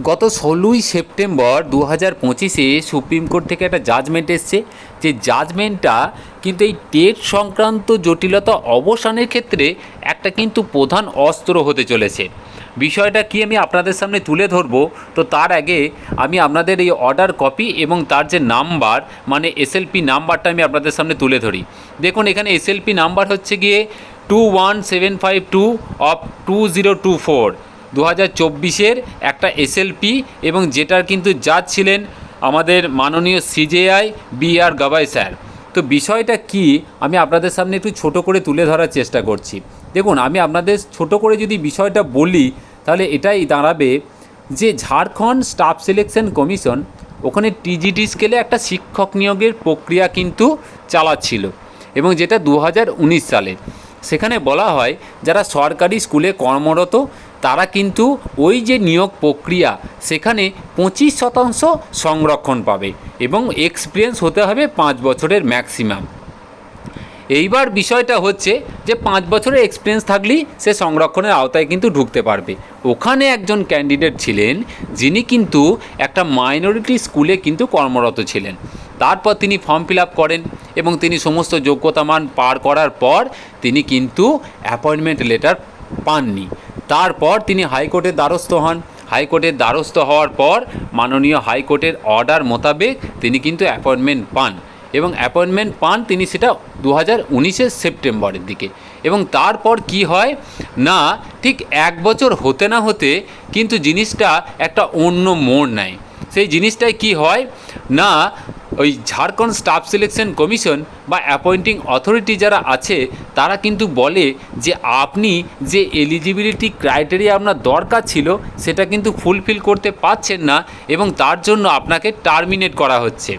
গত 16ই September 2025-এ supreme court থেকে একটা জাজমেন্ট এসছে, যে জাজমেন্টটা কিন্তু এই টেট সংক্রান্ত জটিলতা অবসানের ক্ষেত্রে একটা কিন্তু প্রধান অস্ত্র হতে চলেছে। বিষয়টা কি আমি আপনাদের সামনে তুলে ধরবো, তো তার আগে আমি আপনাদের এই অর্ডার কপি এবং তার যে নাম্বার মানে এসএলপি নাম্বারটা আমি আপনাদের সামনে তুলে ধরি। দেখুন এখানে এসএলপি নাম্বার হচ্ছে গিয়ে 21752 অফ 2024, 2024-এর একটা এসএলপি, এবং যেটার কিন্তু জাজ ছিলেন আমাদের মাননীয় সিজেআই বি.আর. গাভাই স্যার। তো বিষয়টা কি আমি আপনাদের সামনে একটু ছোট করে তুলে ধরার চেষ্টা করছি। দেখুন আমি আপনাদের ছোট করে যদি বিষয়টা বলি তাহলে এটাই দাঁড়াবে যে ঝাড়খণ্ড স্টাফ সিলেকশন কমিশন ওখানে টিজিটি স্কেলে একটা শিক্ষক নিয়োগের প্রক্রিয়া কিন্তু চালাচ্ছিল, এবং যেটা 2019 সালে। সেখানে বলা হয় যারা সরকারি স্কুলে কর্মরত তারা কিন্তু ওই যে নিয়োগ প্রক্রিয়া সেখানে 25% সংরক্ষণ পাবে, এবং এক্সপিরিয়েন্স হতে হবে 5 বছরের ম্যাক্সিমাম। এইবার বিষয়টা হচ্ছে যে 5 বছরের এক্সপিরিয়েন্স থাকলেই সে সংরক্ষণের আওতায় কিন্তু ঢুকতে পারবে। ওখানে একজন ক্যান্ডিডেট ছিলেন যিনি কিন্তু একটা মাইনরিটি স্কুলে কিন্তু কর্মরত ছিলেন। তারপর তিনি ফর্ম ফিল আপ করেন এবং তিনি সমস্ত যোগ্যতা মান পার করার পর তিনি কিন্তু অ্যাপয়েন্টমেন্ট লেটার পাননি। তারপর তিনি হাইকোর্টের দ্বারস্থ হন। হাইকোর্টের দ্বারস্থ হওয়ার পর মাননীয় হাইকোর্টের অর্ডার মোতাবেক তিনি কিন্তু অ্যাপয়েন্টমেন্ট পান, এবং অ্যাপয়েন্টমেন্ট পান তিনি সেটা 2019-এর সেপ্টেম্বরের দিকে। এবং তারপর কি হয় না, ঠিক 1 বছর হতে না হতে কিন্তু জিনিসটা একটা অন্য মোড় নেয়। সেই জিনিসটাই কি হয় না, ওই ঝাড়খণ্ড স্টাফ সিলেকশন কমিশন বা অ্যাপয়েন্টিং অথরিটি যারা আছে তারা কিন্তু বলে যে আপনি যে এলিজিবিলিটি ক্রাইটেরিয়া আপনার দরকার ছিল সেটা কিন্তু ফুলফিল করতে পারছেন না, এবং তার জন্য আপনাকে টার্মিনেট করা হচ্ছে,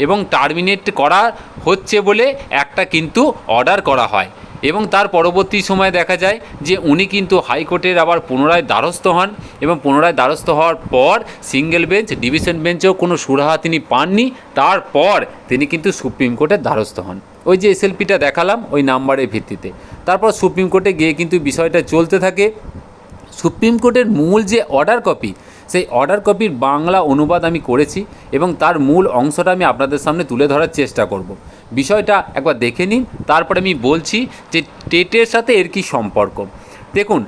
এবং টার্মিনেট করা হচ্ছে বলে একটা কিন্তু অর্ডার করা হয়। এবং তার পরবর্তী সময় দেখা যায় যে উনি কিন্তু হাইকোর্টের আবার পুনরায় দ্বারস্থ হন, এবং পুনরায় দ্বারস্থ হওয়ার পর সিঙ্গেল বেঞ্চ ডিভিশন বেঞ্চেও কোনো সুরাহা তিনি পাননি। তারপর তিনি কিন্তু সুপ্রিম কোর্টের দ্বারস্থ হন ওই যে এসএলপিটা দেখালাম ওই নাম্বারের ভিত্তিতে। তারপর সুপ্রিম কোর্টে গিয়ে কিন্তু বিষয়টা চলতে থাকে। সুপ্রিম কোর্টের মূল যে অর্ডার কপি সেই অর্ডার কপির বাংলা অনুবাদ আমি করেছি, এবং তার মূল অংশটা আমি আপনাদের সামনে তুলে ধরার চেষ্টা করব। বিষয়টা একবার দেখে নিন, তারপরে আমি বলছি যে টেটের সাথে এর কী সম্পর্ক। দেখুন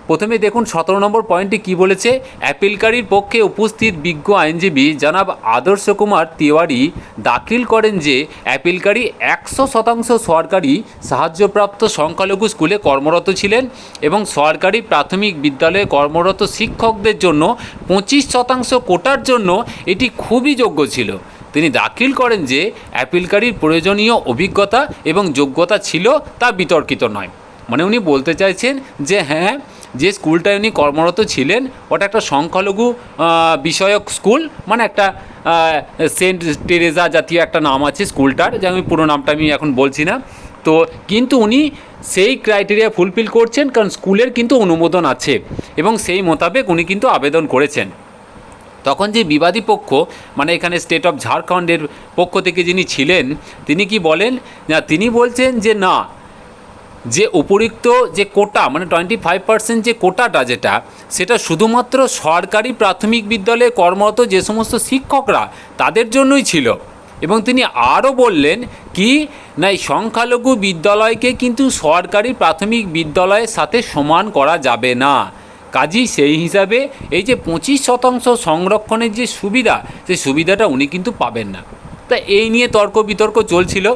প্রথমে দেখুন 17 নম্বর পয়েন্টে কি বলেছে। অ্যাপিলকারীর পক্ষে উপস্থিত বিজ্ঞ আইনজীবী জনাব আদর্শ কুমার তিওয়ারি দাখিল করেন যে অ্যাপিলকারী 100% সরকারি সাহায্যপ্রাপ্ত সংখ্যালঘু স্কুলে কর্মরত ছিলেন, এবং সরকারি প্রাথমিক বিদ্যালয়ে কর্মরত শিক্ষকদের জন্য 25% কোটার জন্য এটি খুবই যোগ্য ছিল। তিনি দাখিল করেন যে অ্যাপিলকারীর প্রয়োজনীয় অভিজ্ঞতা এবং যোগ্যতা ছিল তা বিতর্কিত নয়। মানে উনি বলতে চাইছেন যে হ্যাঁ, যে স্কুলটায় উনি কর্মরত ছিলেন ওটা একটা সংখ্যালঘু বিষয়ক স্কুল, মানে একটা সেন্ট টেরেজা জাতীয় একটা নাম আছে স্কুলটার, যে আমি পুরো নামটা আমি এখন বলছি না। তো কিন্তু উনি সেই ক্রাইটেরিয়া ফুলফিল করছেন, কারণ স্কুলের কিন্তু অনুমোদন আছে, এবং সেই মোতাবেক উনি কিন্তু আবেদন করেছেন। তখন যে বিবাদী পক্ষ মানে এখানে স্টেট অফ ঝাড়খণ্ডের পক্ষ থেকে যিনি ছিলেন তিনি কি বলেন না, তিনি বলছেন যে না, যে উপরিক্ত যে কোটা মানে 25% যে কোটাটা যেটা সেটা শুধুমাত্র সরকারি প্রাথমিক বিদ্যালয়ে কর্মরত যে সমস্ত শিক্ষকরা তাদের জন্যই ছিল। এবং তিনি আরও বললেন কি না, এই সংখ্যালঘু বিদ্যালয়কে কিন্তু সরকারি প্রাথমিক বিদ্যালয়ের সাথে সমান করা যাবে না। কাজেই সেই হিসাবে এই যে 25% সংরক্ষণের যে সুবিধা সেই সুবিধাটা উনি কিন্তু পাবেন না। তা এই নিয়ে তর্ক বিতর্ক চলছিল।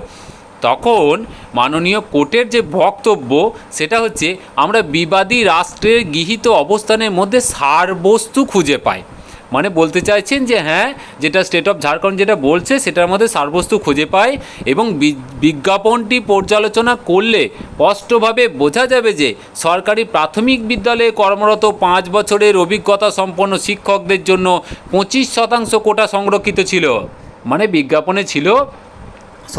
তখন মাননীয় কোর্টের যে বক্তব্য সেটা হচ্ছে আমরা বিবাদী রাষ্ট্রের গৃহীত অবস্থানের মধ্যে সারবস্তু খুঁজে পাই। মানে বলতে চাইছেন যে হ্যাঁ, যেটা স্টেট অফ ঝাড়খণ্ড যেটা বলছে সেটার মধ্যে সারবস্তু খুঁজে পায়, এবং বিজ্ঞাপনটি পর্যালোচনা করলে স্পষ্টভাবে বোঝা যাবে যে সরকারি প্রাথমিক বিদ্যালয়ে কর্মরত 5 বছরের অভিজ্ঞতা সম্পন্ন শিক্ষকদের জন্য 25% কোটা সংরক্ষিত ছিল। মানে বিজ্ঞাপনে ছিল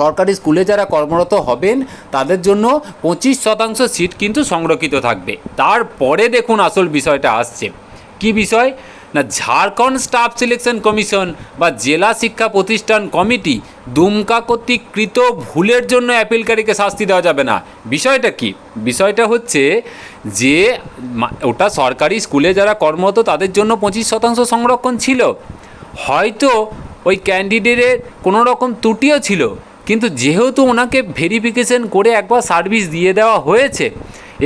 সরকারি স্কুলে যারা কর্মরত হবেন তাদের জন্য 25% সিট কিন্তু সংরক্ষিত থাকবে। তারপরে দেখুন আসল বিষয়টা আসছে। কি বিষয় না ঝাড়খণ্ড স্টাফ সিলেকশন কমিশন বা জেলা শিক্ষা প্রতিষ্ঠান কমিটি দুমকা কর্তৃক কৃত ভুলের জন্য অ্যাপিলকারীকে শাস্তি দেওয়া যাবে না। বিষয়টা কি? বিষয়টা হচ্ছে যে ওটা সরকারি স্কুলে যারা কর্মরত তাদের জন্য 25% সংরক্ষণ ছিল, হয়তো ওই ক্যান্ডিডেটের কোনো রকম ত্রুটিও ছিল, কিন্তু যেহেতু ওনাকে ভেরিফিকেশন করে একবার সার্ভিস দিয়ে দেওয়া হয়েছে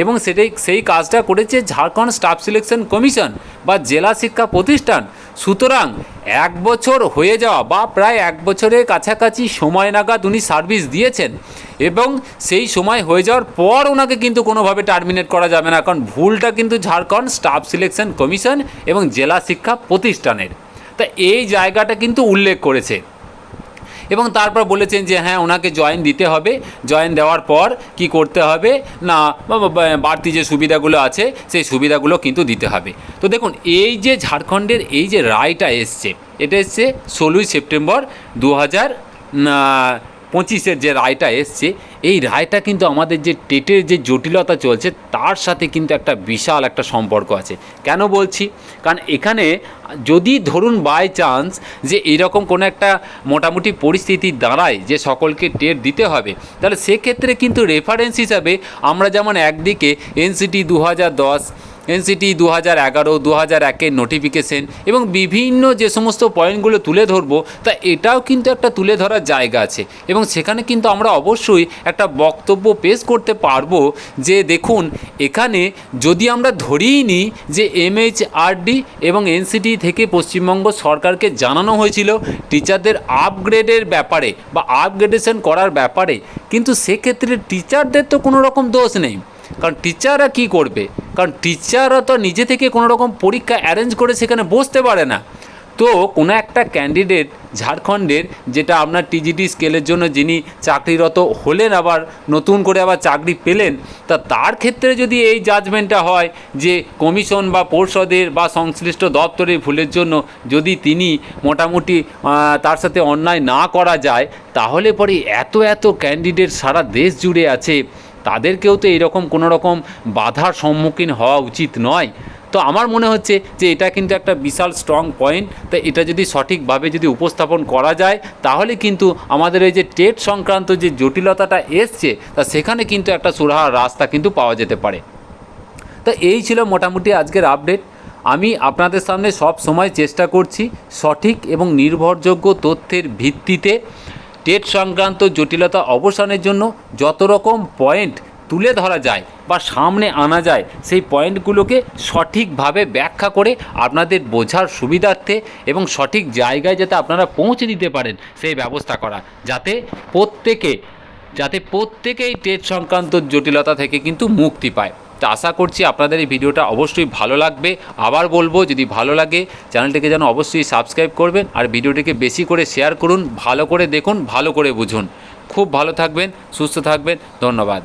এবং সেই কাজটা করেছে ঝাড়খণ্ড স্টাফ সিলেকশন কমিশন বা জেলা শিক্ষা প্রতিষ্ঠান, সুতরাং 1 বছর হয়ে যাওয়া বা প্রায় 1 বছরের কাছাকাছি সময় নাগাদ উনি সার্ভিস দিয়েছেন এবং সেই সময় হয়ে যাওয়ার পর ওনাকে কিন্তু কোনোভাবে টার্মিনেট করা যাবে না, কারণ ভুলটা কিন্তু ঝাড়খণ্ড স্টাফ সিলেকশন কমিশন এবং জেলা শিক্ষা প্রতিষ্ঠানের। তা এই জায়গাটা কিন্তু উল্লেখ করেছে এবং তারপর বলেছেন যে হ্যাঁ ওনাকে জয়েন দিতে হবে, জয়েন দেওয়ার পর কি করতে হবে না বাড়তি যে সুবিধাগুলো আছে সেই সুবিধাগুলো কিন্তু দিতে হবে। তো দেখুন এই যে ঝাড়খণ্ডের এই যে রায়টা এসছে, এটা এসছে 16ই সেপ্টেম্বর 2025 যে রায়টা এসছে, এই রায়টা কিন্তু আমাদের যে টেটের যে জটিলতা চলছে তার সাথে কিন্তু একটা বিশাল একটা সম্পর্ক আছে। কেন বলছি? কারণ এখানে যদি ধরুন বাই চান্স যে এইরকম কোনো একটা মোটামুটি পরিস্থিতি দাঁড়ায় যে সকলকে টেট দিতে হবে, তাহলে সেক্ষেত্রে কিন্তু রেফারেন্স হিসাবে আমরা যেমন একদিকে এনসিটি 2010, এনসিটি 2011, 2001-এর নোটিফিকেশন এবং বিভিন্ন যে সমস্ত পয়েন্টগুলো তুলে ধরবো, তা এটাও কিন্তু একটা তুলে ধরার জায়গা আছে এবং সেখানে কিন্তু আমরা অবশ্যই একটা বক্তব্য পেশ করতে পারবো যে দেখুন এখানে যদি আমরা ধরেই নিই যে এমএইচআরডি এবং এনসিটি থেকে পশ্চিমবঙ্গ সরকারকে জানানো হয়েছিল টিচারদের আপগ্রেডের ব্যাপারে বা আপগ্রেডেশন করার ব্যাপারে, কিন্তু সেক্ষেত্রে টিচারদের তো কোনো রকম দোষ নেই, কারণ টিচাররা কী করবে? কারণ টিচাররা তো নিজে থেকে কোনো রকম পরীক্ষা অ্যারেঞ্জ করে সেখানে বসতে পারে না। তো কোনো একটা ক্যান্ডিডেট ঝাড়খণ্ডের, যেটা আপনার টিজিটি স্কেলের জন্য যিনি চাকরিরত হলেন আবার নতুন করে আবার চাকরি পেলেন, তা তার ক্ষেত্রে যদি এই জাজমেন্টটা হয় যে কমিশন বা পর্ষদের বা সংশ্লিষ্ট দপ্তরের ভুলের জন্য যদি তিনি মোটামুটি তার সাথে অন্যায় না করা যায়, তাহলে পরে এত ক্যান্ডিডেট সারা দেশ জুড়ে আছে, তাদেরকেও তো এরকম কোনো রকম বাধার সম্মুখীন হওয়া উচিত নয়। তো আমার মনে হচ্ছে যে এটা কিন্তু একটা বিশাল স্ট্রং পয়েন্ট। তো এটা যদি সঠিকভাবে যদি উপস্থাপন করা যায় তাহলে কিন্তু আমাদের এই যে টেট সংক্রান্ত যে জটিলতাটা এসছে তা সেখানে কিন্তু একটা সুরাহার রাস্তা কিন্তু পাওয়া যেতে পারে। তো এই ছিল মোটামুটি আজকের আপডেট। আমি আপনাদের সামনে সব সময় চেষ্টা করছি সঠিক এবং নির্ভরযোগ্য তথ্যের ভিত্তিতে টেট সংক্রান্ত জটিলতা অবসানের জন্য যত রকম পয়েন্ট তুলে ধরা যায় বা সামনে আনা যায় সেই পয়েন্টগুলোকে সঠিকভাবে ব্যাখ্যা করে আপনাদের বোঝার সুবিধার্থে এবং সঠিক জায়গায় যাতে আপনারা পৌঁছে দিতে পারেন সেই ব্যবস্থা করা, যাতে প্রত্যেকেই টেট সংক্রান্ত জটিলতা থেকে কিন্তু মুক্তি পায়। তো আশা করছি আপনাদের এই ভিডিওটা অবশ্যই ভালো লাগবে। আবার বলবো, যদি ভালো লাগে চ্যানেলটিকে যেন অবশ্যই সাবস্ক্রাইব করবেন আর ভিডিওটিকে বেশি করে শেয়ার করুন, ভালো করে দেখুন, ভালো করে বুঝুন। খুব ভালো থাকবেন, সুস্থ থাকবেন, ধন্যবাদ।